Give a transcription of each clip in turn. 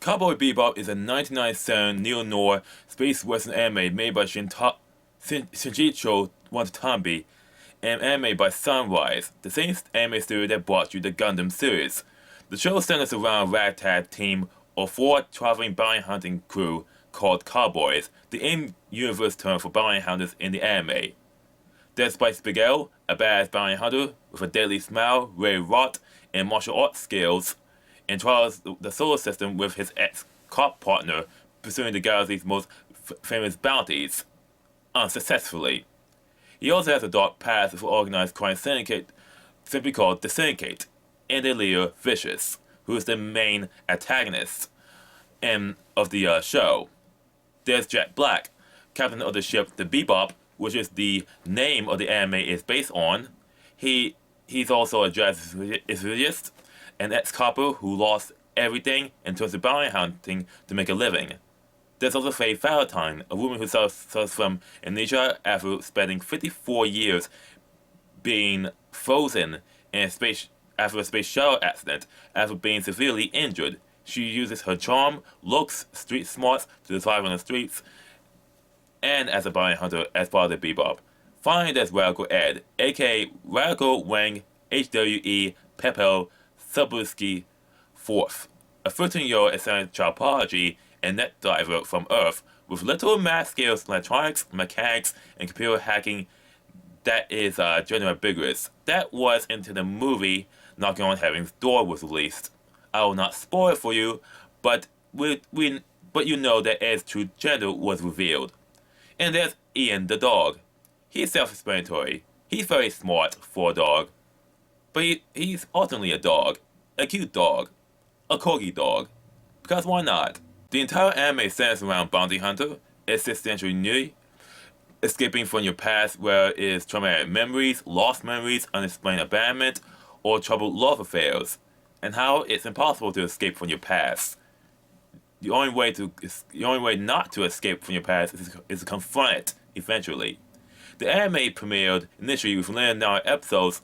Cowboy Bebop is a 1997 neo-noir space western anime made by Shinjicho Watanabe and anime by Sunrise, the same anime studio that brought you the Gundam series. The show centers around a ragtag team of 4 traveling bounty hunting crew called Cowboys, the in-universe term for bounty hunters in the anime. There's Spice Bigel, a badass bounty hunter with a deadly smile, Ray Rot, and martial arts skills, and travels the solar system with his ex-cop partner, pursuing the galaxy's most famous bounties, unsuccessfully. He also has a dark past with an organized crime syndicate simply called the Syndicate, and their leader, Vicious, who is the main antagonist of the show. There's Jack Black, captain of the ship the Bebop, which is the name of the anime is based on. He's also a jazz enthusiast, an ex-copper who lost everything and turns to bounty hunting to make a living. There's also Faye Valentine, a woman who suffers from amnesia after spending 54 years being frozen in after a space shuttle accident after being severely injured. She uses her charm, looks, street smarts to survive on the streets, and as a bounty hunter as part of the Bebop. Finally, there's Radical Ed, aka Radical Wang HWE Pepel Subuski IV, a 13-year-old eccentric child prodigy and net diver from Earth with little math skills in electronics, mechanics, and computer hacking that is generally vigorous. That was until the movie Knocking on Heaven's Door was released. I will not spoil it for you, but you know that Ed's true gender was revealed. And there's Ian the dog. He's self-explanatory. He's very smart for a dog. But he's ultimately a dog. A cute dog. A corgi dog. Because why not? The entire anime centers around bounty hunter, existential unity, escaping from your past where it is traumatic memories, lost memories, unexplained abandonment, or troubled love affairs, and how it's impossible to escape from your past. The only way not to escape from your past is to confront it eventually. The anime premiered initially with limited number of episodes,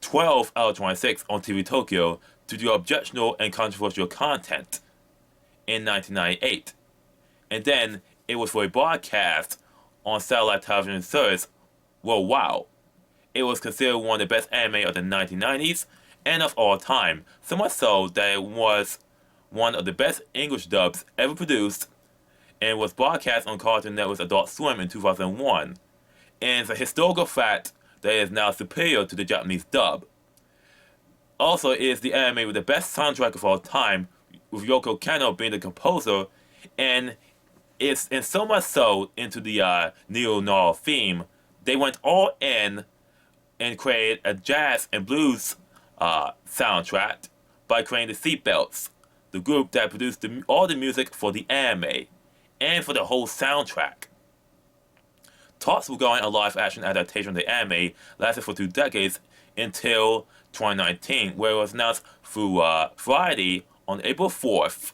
12 out of 26 on TV Tokyo, due to objectionable and controversial content in 1998. And then it was fully broadcast on satellite television service worldwide. It was considered one of the best anime of the 1990s and of all time, so much so that it was one of the best English dubs ever produced, and was broadcast on Cartoon Network's Adult Swim in 2001. And it's a historical fact that it is now superior to the Japanese dub. Also, it is the anime with the best soundtrack of all time, with Yoko Kanno being the composer, and it's so much so into the neo-noir theme, they went all in and created a jazz and blues soundtrack by creating the Seatbelts, the group that produced all the music for the anime, and for the whole soundtrack. Talks regarding a live-action adaptation of the anime lasted for 2 decades until 2019, where it was announced through Friday on April 4th,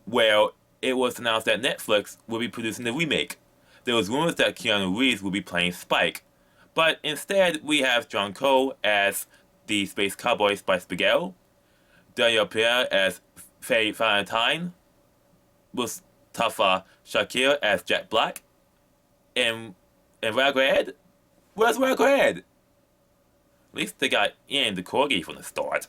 where it was announced that Netflix will be producing the remake. There was rumors that Keanu Reeves will be playing Spike, but instead we have John Cole as the Space Cowboy Spice Bigel, Daniel Pierre as Faye Valentine, Mustafa Shakir as Jack Black, and Radical Ed? Where's Radical Ed? At least they got Ian the corgi from the start.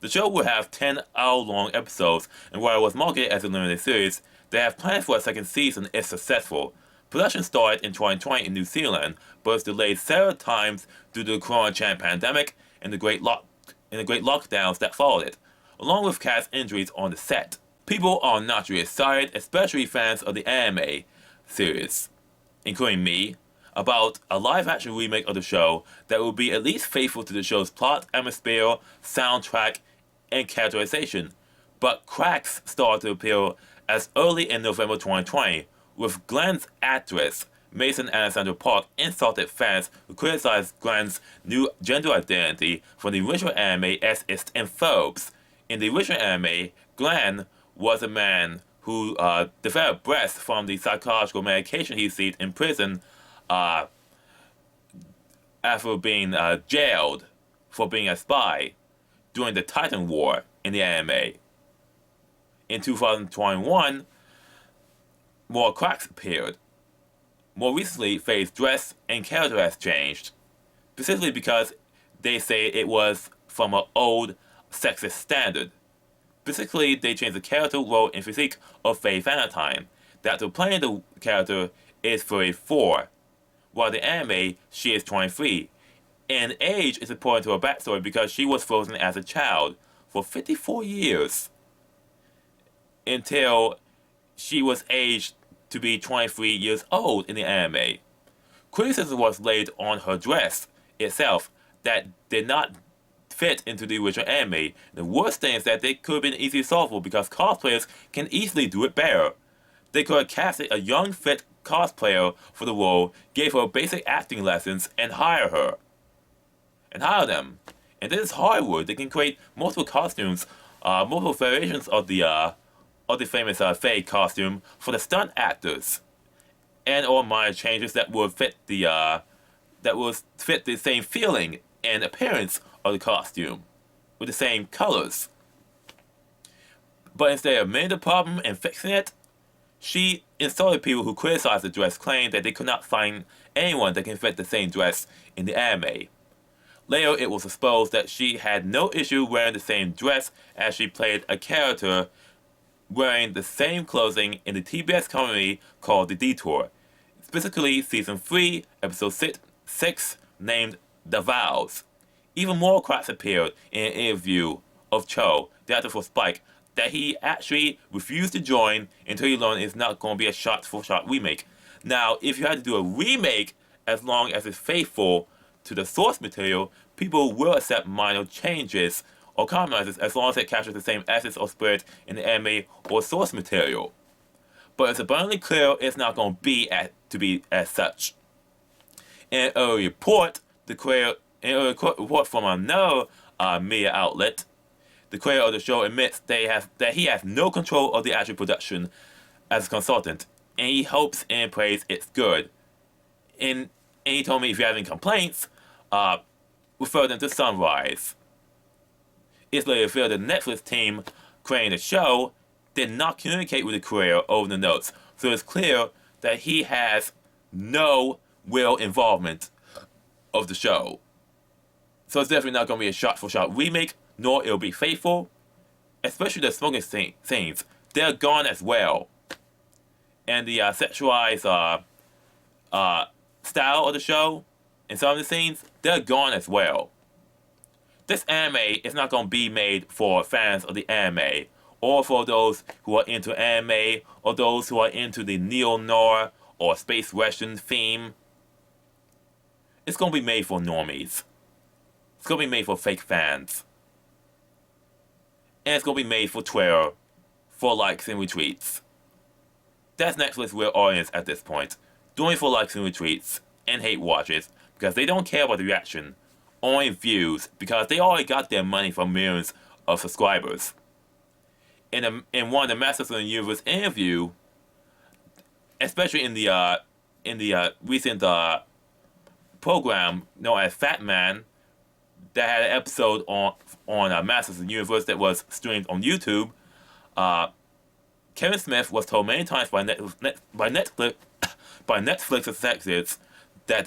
The show will have 10-hour-long episodes, and while it was marketed as a limited series, they have plans for a second season if successful. Production started in 2020 in New Zealand, but was delayed several times due to the Corona pandemic and the great lockdowns that followed it, along with cast injuries on the set. People are naturally excited, especially fans of the anime series, including me, about a live-action remake of the show that will be at least faithful to the show's plot, atmosphere, soundtrack, and characterization. But cracks started to appear as early in November 2020, with Glenn's actress, Mason Alexander Park, insulted fans who criticized Glenn's new gender identity from the original anime as phobes. In the original anime, Glenn was a man who developed breasts from the psychological medication he received in prison after being jailed for being a spy during the Titan War in the anime. in 2021, more cracks appeared. More recently, Faye's dress and character has changed, specifically because they say it was from an old sexist standard. Specifically, they changed the character role and physique of Faye Valentine, that to playing the character is 34, while the anime, she is 23. And age is important to her backstory because she was frozen as a child for 54 years until she was aged to be 23 years old in the anime. Criticism was laid on her dress itself that did not fit into the original anime. The worst thing is that they could have been easily solvable because cosplayers can easily do it better. They could have casted a young, fit cosplayer for the role, gave her basic acting lessons, and hire her. And hire them. And this is Hollywood. They can create multiple costumes, multiple variations of the famous Faye costume for the stunt actors, and or minor changes that would fit the same feeling and appearance of the costume with the same colors. But instead of admitting the problem and fixing it, she insulted people who criticized the dress, claiming that they could not find anyone that can fit the same dress in the anime. Later, it was exposed that she had no issue wearing the same dress as she played a character wearing the same clothing in the TBS comedy called The Detour, specifically Season 3, Episode 6, named The Vows. Even more cracks appeared in an interview of Cho, the actor for Spike, that he actually refused to join until he learned it's not going to be a shot-for-shot remake. Now, if you had to do a remake as long as it's faithful to the source material, people will accept minor changes or compromises as long as it captures the same essence or spirit in the anime or source material. But it's abundantly clear it's not going to be as such. In a report from another media outlet, the creator of the show admits that he has no control of the actual production as a consultant, and he hopes and prays it's good. And he told me if you have any complaints, refer them to Sunrise. It's later revealed the Netflix team creating the show did not communicate with the creator over the notes, so it's clear that he has no real involvement of the show. So it's definitely not going to be a shot-for-shot remake, nor it'll be faithful. Especially the smoking scenes, they're gone as well. And the sexualized style of the show, and some of the scenes, they're gone as well. This anime is not going to be made for fans of the anime, or for those who are into anime, or those who are into the neo-noir or space western theme. It's going to be made for normies. It's going to be made for fake fans. And it's going to be made for Twitter, for likes and retweets. That's Netflix's real audience at this point, doing it for likes and retweets, and hate watches, because they don't care about the reaction, only views, because they already got their money from millions of subscribers. In one of the Masters of the Universe interview, especially in the recent program known as Fat Man, that had an episode on Masters of the Universe that was streamed on YouTube, Kevin Smith was told many times by Netflix executives that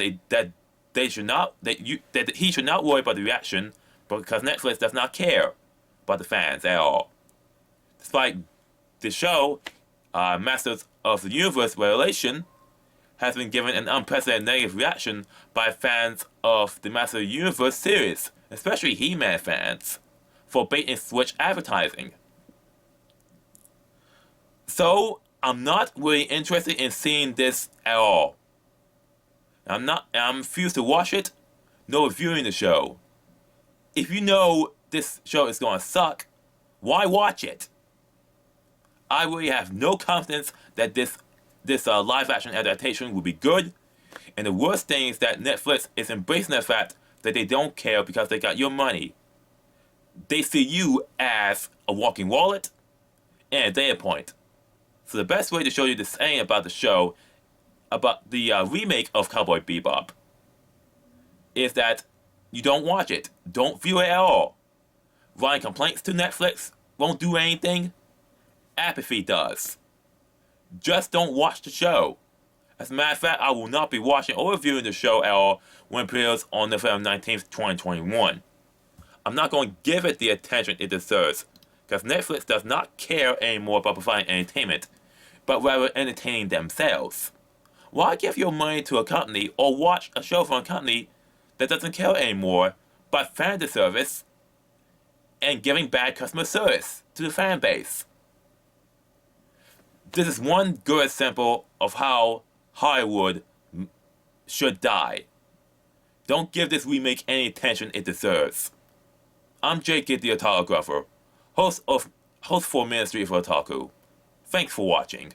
he should not worry about the reaction because Netflix does not care about the fans at all. Despite the show, Masters of the Universe Revelation has been given an unprecedented negative reaction by fans of the Masters of the Universe series, especially He-Man fans, for bait-and-switch advertising. So, I'm not really interested in seeing this at all. I'm refused to watch it, nor reviewing the show. If you know this show is going to suck, why watch it? I really have no confidence that this live-action adaptation will be good, and the worst thing is that Netflix is embracing the fact that they don't care because they got your money. They see you as a walking wallet and a data point. So the best way to show you the same about the show, about the remake of Cowboy Bebop, is that you don't watch it. Don't view it at all. Writing complaints to Netflix won't do anything. apathy does. Just don't watch the show. As a matter of fact, I will not be watching or reviewing the show at all when it premieres on November 19th, 2021. I'm not going to give it the attention it deserves, because Netflix does not care anymore about providing entertainment, but rather entertaining themselves. Why give your money to a company or watch a show from a company that doesn't care anymore but fan the service and giving bad customer service to the fan base? This is one good example of how Hollywood should die. Don't give this remake any attention it deserves. I'm Jake the Otaku, host for Ministry of Otaku. Thanks for watching.